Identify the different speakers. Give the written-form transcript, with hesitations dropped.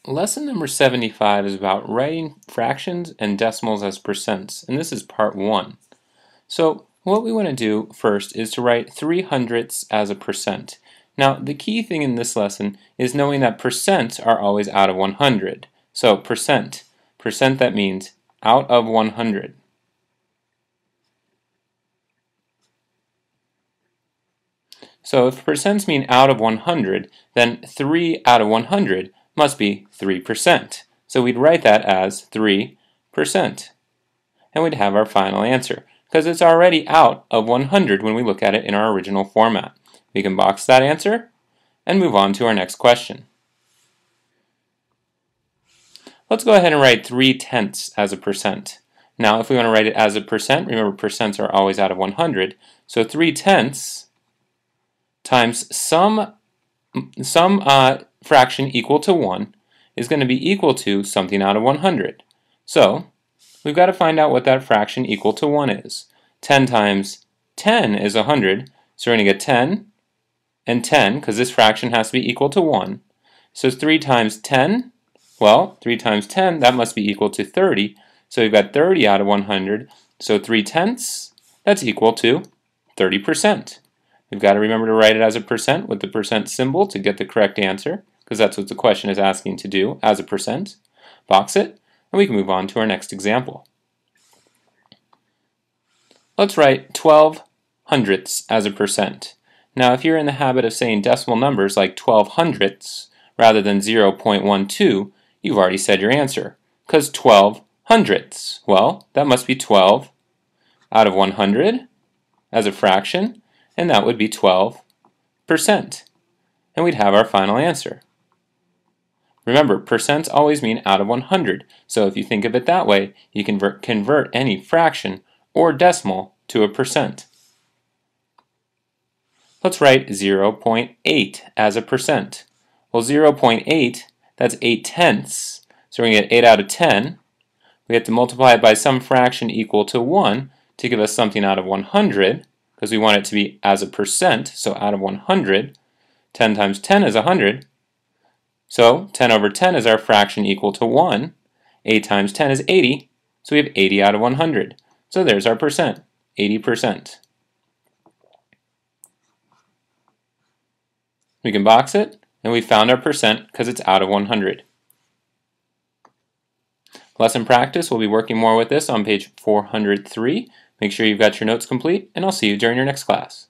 Speaker 1: Lesson number 75 is about writing fractions and decimals as percents, and this is part 1. So what we want to do first is to write 3/100ths as a percent. Now the key thing in this lesson is knowing that percents are always out of 100. So percent, that means out of 100. So if percents mean out of 100, then 3 out of 100 must be 3%. So we'd write that as 3%. And we'd have our final answer, because it's already out of 100 when we look at it in our original format. We can box that answer and move on to our next question. Let's go ahead and write 3/10ths as a percent. Now if we want to write it as a percent, remember percents are always out of 100, so 3/10ths times some fraction equal to 1 is going to be equal to something out of 100. So we've got to find out what that fraction equal to 1 is. 10 times 10 is 100, so we're going to get 10 and 10, because this fraction has to be equal to 1. So 3 times 10, well, 3 times 10, that must be equal to 30. So we've got 30 out of 100, so 3/10ths, that's equal to 30%. We've got to remember to write it as a percent with the percent symbol to get the correct answer, because that's what the question is asking to do, as a percent. Box it, and we can move on to our next example. Let's write 12/100ths as a percent. Now if you're in the habit of saying decimal numbers like 12/100ths rather than 0.12, you've already said your answer, because 12/100ths, well, that must be 12 out of 100 as a fraction, and that would be 12%. And we'd have our final answer. Remember, percents always mean out of 100, so if you think of it that way, you can convert any fraction or decimal to a percent. Let's write 0.8 as a percent. Well, 0.8, that's 8/10ths, so we're going to get 8 out of 10. We have to multiply it by some fraction equal to 1 to give us something out of 100, because we want it to be as a percent, so out of 100. 10 times 10 is 100. So 10 over 10 is our fraction equal to 1. 8 times 10 is 80, so we have 80 out of 100. So there's our percent, 80%. We can box it, and we found our percent because it's out of 100. Lesson practice, we'll be working more with this on page 403. Make sure you've got your notes complete, and I'll see you during your next class.